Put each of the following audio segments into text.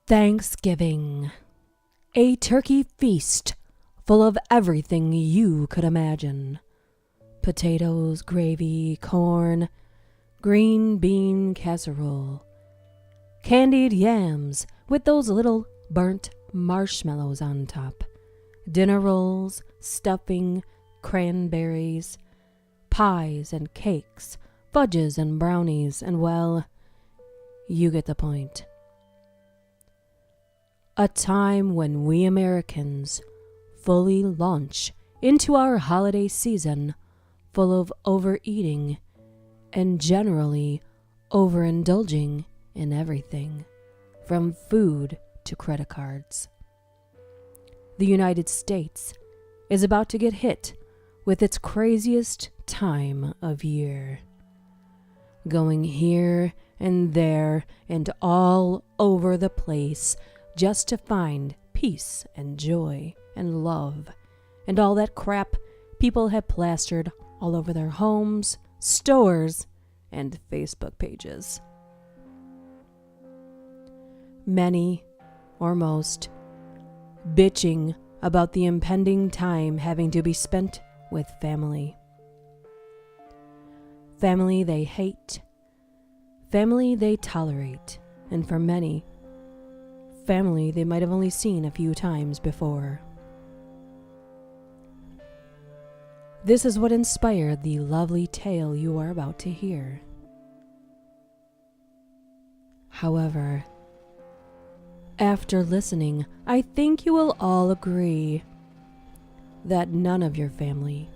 Thanksgiving. A turkey feast full of everything you could imagine. Potatoes, gravy, corn, green bean casserole, candied yams with those little burnt marshmallows on top, dinner rolls, stuffing, cranberries, pies and cakes, fudges and brownies, and well, you get the point. A time when we Americans fully launch into our holiday season full of overeating and generally overindulging in everything, from food to credit cards. The United States is about to get hit with its craziest time of year. Going here and there and all over the place just to find peace and joy and love and all that crap people have plastered all over their homes, stores, and Facebook pages. Many, or most, bitching about the impending time having to be spent with family. Family they hate, family they tolerate, and for many, family they might have only seen a few times before. This is what inspired the lovely tale you are about to hear. However, after listening, I think you will all agree that none of your family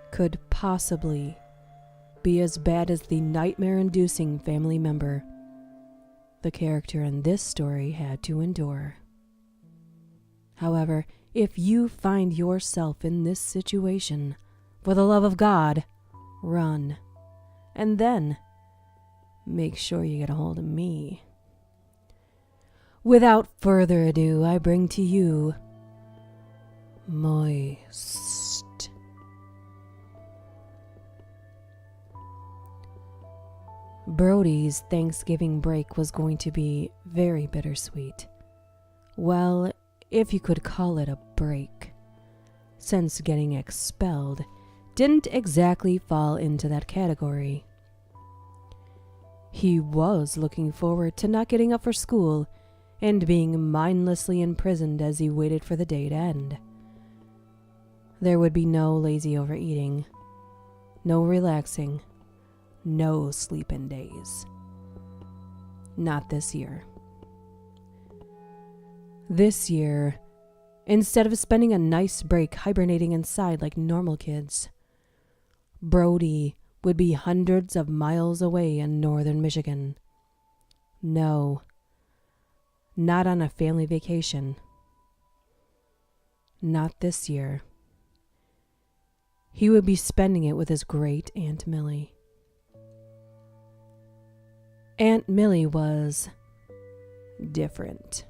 could possibly be as bad as the nightmare-inducing family member the character in this story had to endure. However, if you find yourself in this situation, for the love of God, run. And then, make sure you get a hold of me. Without further ado, I bring to you Moist. Brody's Thanksgiving break was going to be very bittersweet. Well, if you could call it a break, since getting expelled didn't exactly fall into that category. He was looking forward to not getting up for school and being mindlessly imprisoned as he waited for the day to end. There would be no lazy overeating, no relaxing, no sleep-in days. Not this year. This year, instead of spending a nice break hibernating inside like normal kids, Brody would be hundreds of miles away in northern Michigan. No, not on a family vacation. Not this year. He would be spending it with his great Aunt Millie. Aunt Millie was different.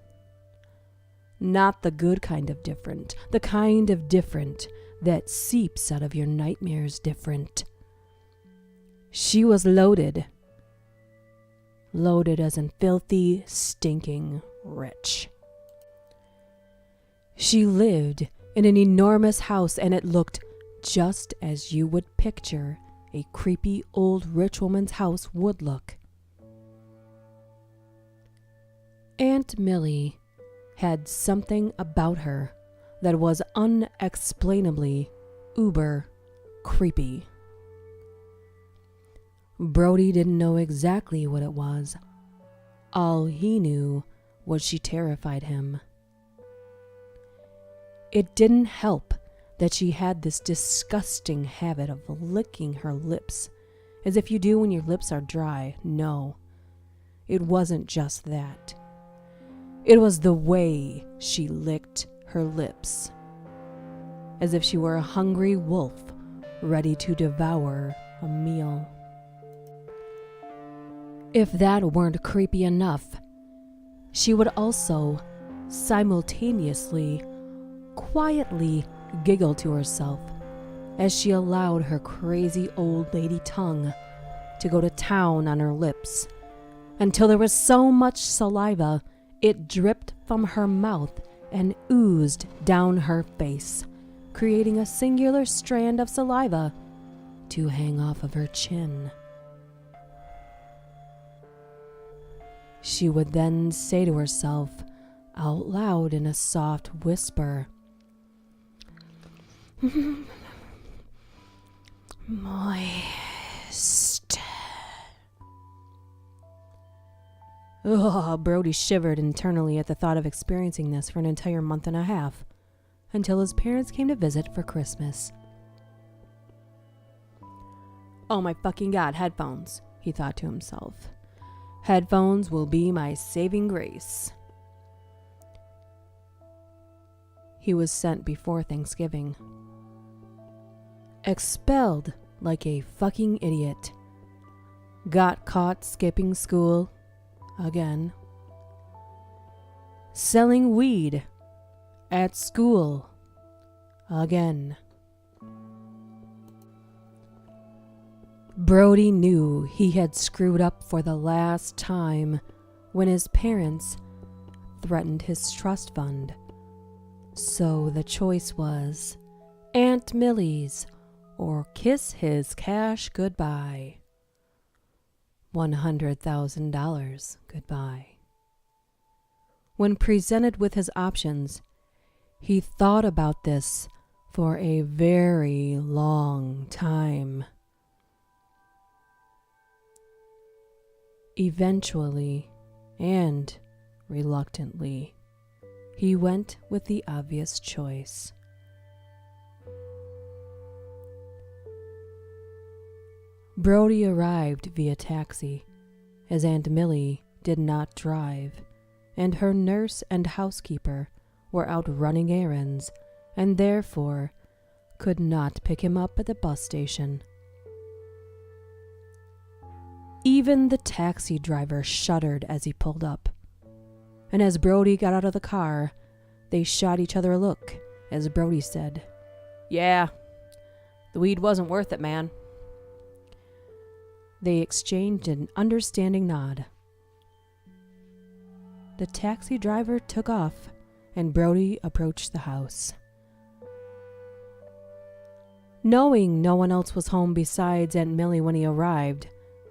Not the good kind of different, the kind of different that seeps out of your nightmares different. She was loaded. Loaded as in filthy, stinking rich. She lived in an enormous house, and it looked just as you would picture a creepy old rich woman's house would look. Aunt Millie had something about her that was unexplainably uber creepy. Brody didn't know exactly what it was. All he knew was she terrified him. It didn't help that she had this disgusting habit of licking her lips, as if you do when your lips are dry. No, it wasn't just that. It was the way she licked her lips, as if she were a hungry wolf ready to devour a meal. If that weren't creepy enough, she would also simultaneously, quietly giggle to herself as she allowed her crazy old lady tongue to go to town on her lips until there was so much saliva It dripped from her mouth and oozed down her face, creating a singular strand of saliva to hang off of her chin. She would then say to herself out loud in a soft whisper, "Moist." Ugh, Brody shivered internally at the thought of experiencing this for an entire month and a half, until his parents came to visit for Christmas. Oh my fucking god, headphones, he thought to himself. Headphones will be my saving grace. He was sent before Thanksgiving. Expelled like a fucking idiot. Got caught skipping school again. Selling weed at school again. Brody knew he had screwed up for the last time when his parents threatened his trust fund. So the choice was Aunt Millie's or kiss his cash goodbye. $100,000 goodbye. When presented with his options, he thought about this for a very long time. Eventually, and reluctantly, he went with the obvious choice. Brody arrived via taxi, as Aunt Millie did not drive, and her nurse and housekeeper were out running errands, and therefore could not pick him up at the bus station. Even the taxi driver shuddered as he pulled up, and as Brody got out of the car, they shot each other a look as Brody said, "Yeah, the weed wasn't worth it, man." They exchanged an understanding nod. The taxi driver took off, and Brody approached the house. Knowing no one else was home besides Aunt Millie when he arrived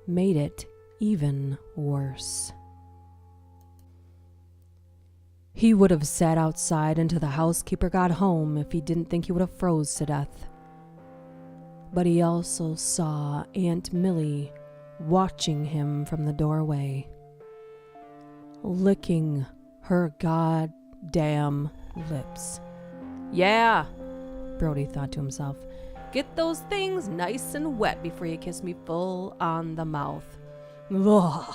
made it even worse. He would have sat outside until the housekeeper got home if he didn't think he would have froze to death. But he also saw Aunt Millie watching him from the doorway, licking her goddamn lips. Yeah, Brody thought to himself, get those things nice and wet before you kiss me full on the mouth. Ugh.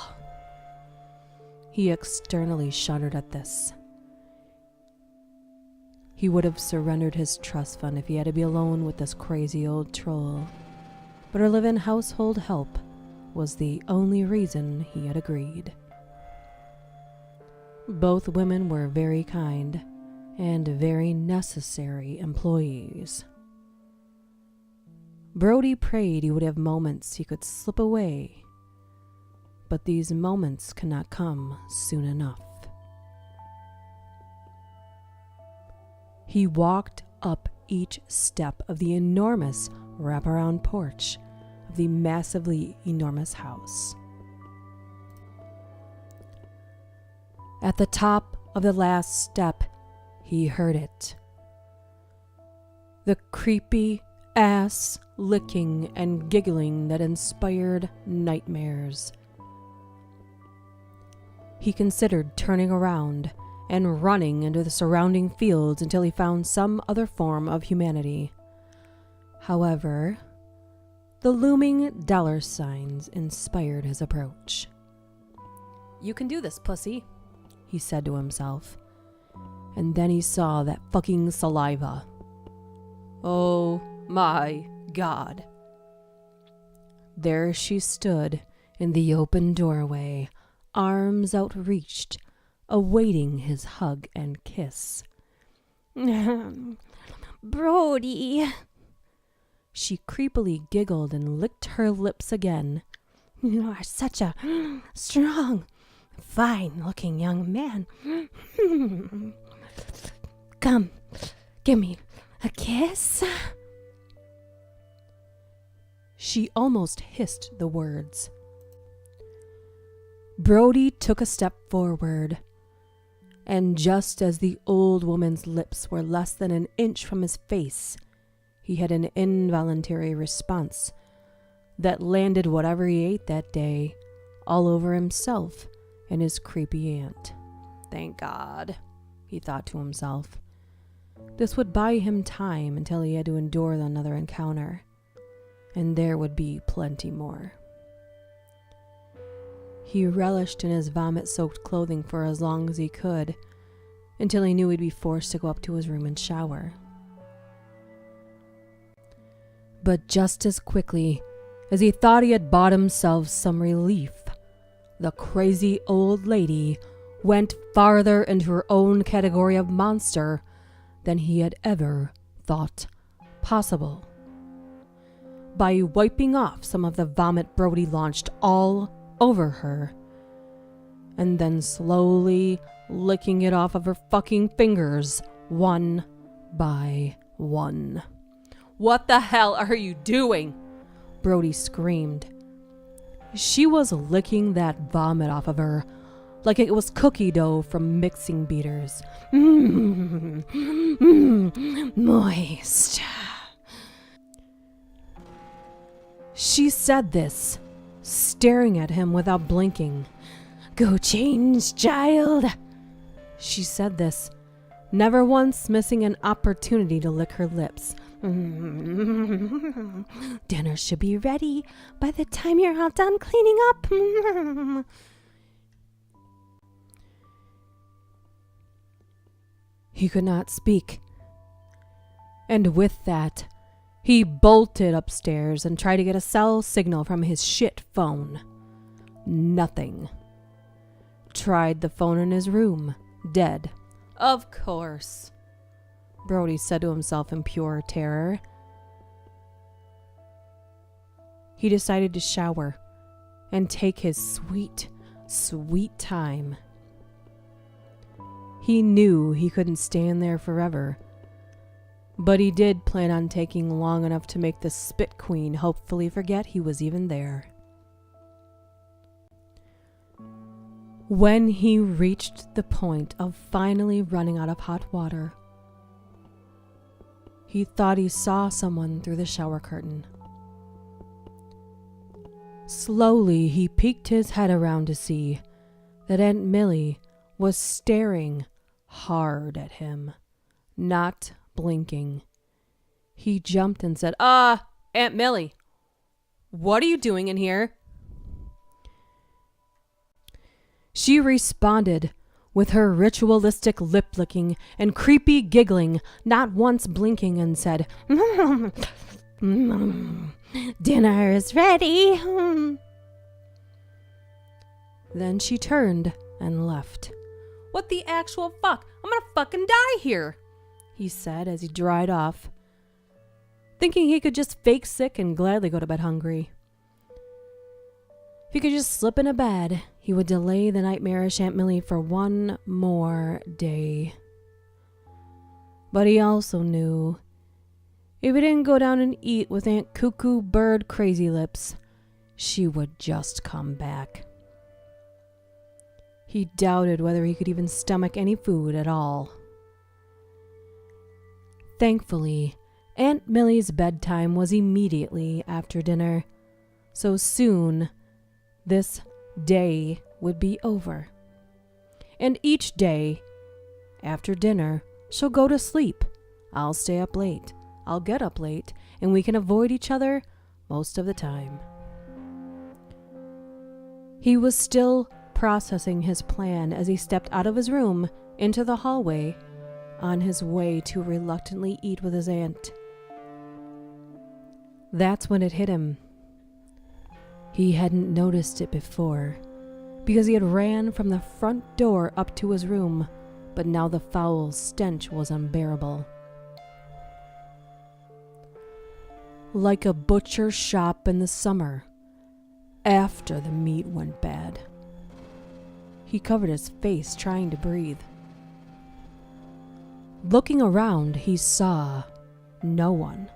He externally shuddered at this. He would have surrendered his trust fund if he had to be alone with this crazy old troll, but her live-in household help was the only reason he had agreed. Both women were very kind and very necessary employees. Brody prayed he would have moments he could slip away, but these moments cannot come soon enough. He walked up each step of the enormous wraparound porch of the massively enormous house. At the top of the last step, he heard it. The creepy ass licking and giggling that inspired nightmares. He considered turning around and running into the surrounding fields until he found some other form of humanity. However, the looming dollar signs inspired his approach. "You can do this, pussy," he said to himself. And then he saw that fucking saliva. Oh my God. There she stood in the open doorway, arms outreached, awaiting his hug and kiss. "Brody." She creepily giggled and licked her lips again. "You are such a strong, fine-looking young man. Come, give me a kiss. She almost hissed the words. Brody took a step forward, and just as the old woman's lips were less than an inch from his face, he had an involuntary response that landed whatever he ate that day all over himself and his creepy aunt. Thank God, he thought to himself. This would buy him time until he had to endure another encounter, and there would be plenty more. He relished in his vomit-soaked clothing for as long as he could, until he knew he'd be forced to go up to his room and shower. But just as quickly as he thought he had bought himself some relief, the crazy old lady went farther into her own category of monster than he had ever thought possible. By wiping off some of the vomit Brody launched all over her, and then slowly licking it off of her fucking fingers one by one. "What the hell are you doing?" Brody screamed. She was licking that vomit off of her like it was cookie dough from mixing beaters. Moist. She said this, staring at him without blinking. "Go change, child." She said this, never once missing an opportunity to lick her lips. "Dinner should be ready by the time you're all done cleaning up." He could not speak. And with that, he bolted upstairs and tried to get a cell signal from his shit phone. Nothing. Tried the phone in his room. Dead. Of course, Brody said to himself in pure terror. He decided to shower and take his sweet, sweet time. He knew he couldn't stand there forever, but he did plan on taking long enough to make the Spit Queen hopefully forget he was even there. When he reached the point of finally running out of hot water, he thought he saw someone through the shower curtain. Slowly, he peeked his head around to see that Aunt Millie was staring hard at him, not blinking. He jumped and said, Aunt Millie, what are you doing in here?" She responded with her ritualistic lip-licking and creepy giggling, not once blinking, and said, "Dinner is ready." Then she turned and left. "What the actual fuck? I'm gonna fucking die here," he said as he dried off, thinking he could just fake sick and gladly go to bed hungry. If he could just slip into bed, he would delay the nightmarish Aunt Millie for one more day. But he also knew if he didn't go down and eat with Aunt Cuckoo Bird Crazy Lips, she would just come back. He doubted whether he could even stomach any food at all. Thankfully, Aunt Millie's bedtime was immediately after dinner, so soon this day would be over. And each day, after dinner, she'll go to sleep. I'll stay up late. I'll get up late, and we can avoid each other most of the time. He was still processing his plan as he stepped out of his room into the hallway on his way to reluctantly eat with his aunt. That's when it hit him. He hadn't noticed it before, because he had ran from the front door up to his room, but now the foul stench was unbearable. Like a butcher shop in the summer, after the meat went bad. He covered his face, trying to breathe. Looking around, he saw no one.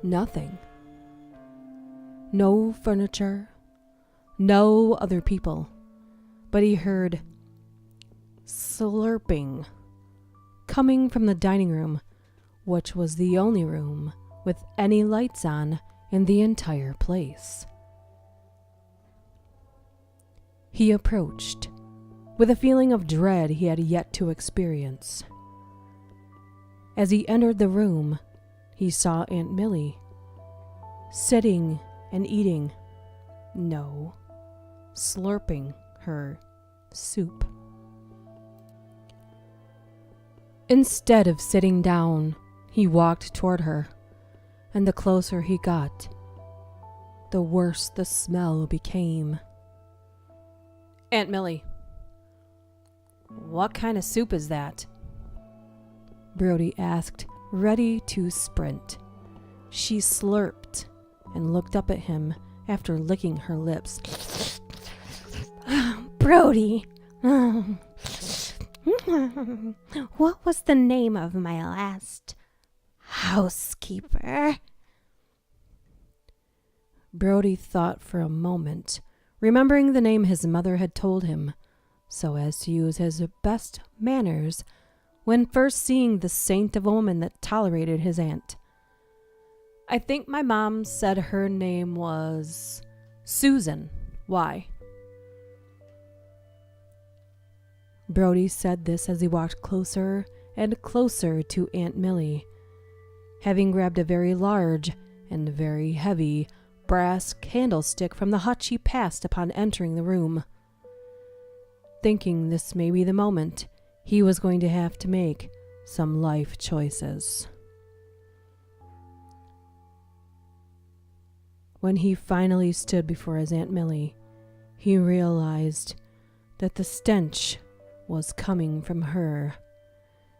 Nothing. No furniture. No other people. But he heard slurping coming from the dining room, which was the only room with any lights on in the entire place. He approached with a feeling of dread he had yet to experience. As he entered the room, he saw Aunt Millie sitting and eating, no, slurping her soup. Instead of sitting down, he walked toward her, and the closer he got, the worse the smell became. Aunt Millie, what kind of soup is that? Brody asked, ready to sprint. She slurped and looked up at him after licking her lips. Brody, what was the name of my last housekeeper? Brody thought for a moment, remembering the name his mother had told him, so as to use his best manners when first seeing the saint of a woman that tolerated his aunt. I think my mom said her name was Susan. Why? Brody said this as he walked closer and closer to Aunt Millie, having grabbed a very large and very heavy brass candlestick from the hutch he passed upon entering the room. Thinking this may be the moment he was going to have to make some life choices. When he finally stood before his Aunt Millie, he realized that the stench was coming from her,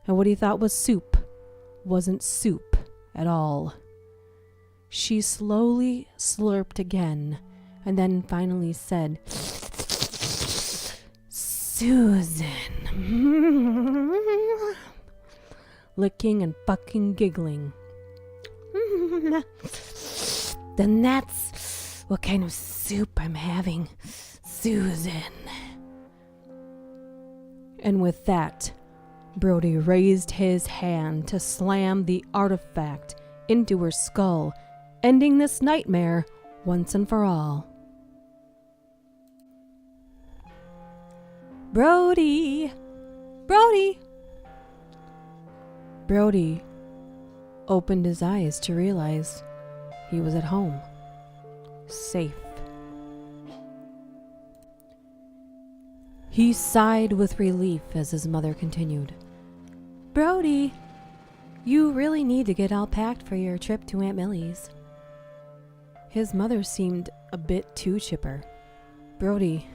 and what he thought was soup wasn't soup at all. She slowly slurped again, and then finally said, Susan. Licking and fucking giggling. Then that's what kind of soup I'm having, Susan. And with that, Brody raised his hand to slam the artifact into her skull, ending this nightmare once and for all. Brody! Brody! Brody opened his eyes to realize he was at home, safe. He sighed with relief as his mother continued. Brody, you really need to get all packed for your trip to Aunt Millie's. His mother seemed a bit too chipper. Brody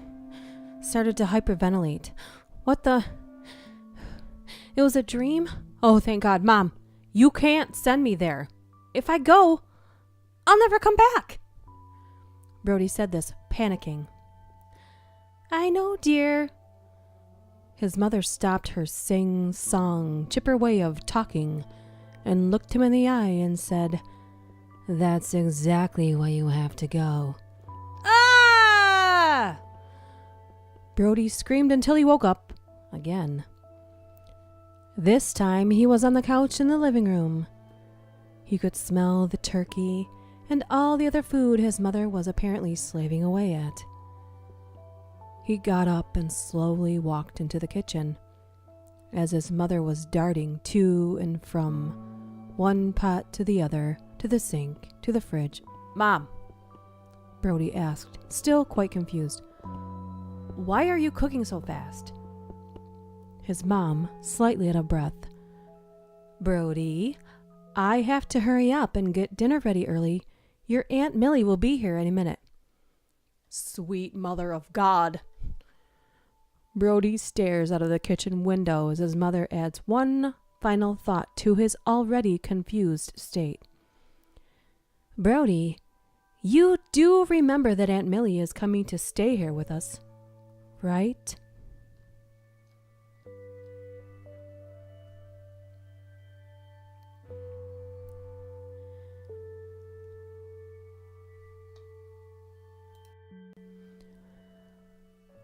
started to hyperventilate. What the? It was a dream? Oh, thank God. Mom, you can't send me there. If I go, I'll never come back. Brody said this, panicking. I know, dear. His mother stopped her sing-song, chipper way of talking and looked him in the eye and said, That's exactly why you have to go. Ah! Brody screamed until he woke up again. This time he was on the couch in the living room. He could smell the turkey and all the other food his mother was apparently slaving away at. He got up and slowly walked into the kitchen, as his mother was darting to and from, one pot to the other, to the sink, to the fridge. Mom, Brody asked, still quite confused. Why are you cooking so fast? His mom, slightly out of breath. Brody, I have to hurry up and get dinner ready early. Your Aunt Millie will be here any minute. Sweet mother of God. Brody stares out of the kitchen window as his mother adds one final thought to his already confused state. Brody, you do remember that Aunt Millie is coming to stay here with us right?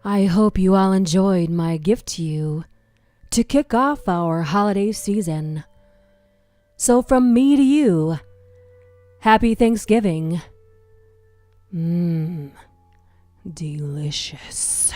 I hope you all enjoyed my gift to you to kick off our holiday season. So from me to you, happy Thanksgiving. Delicious.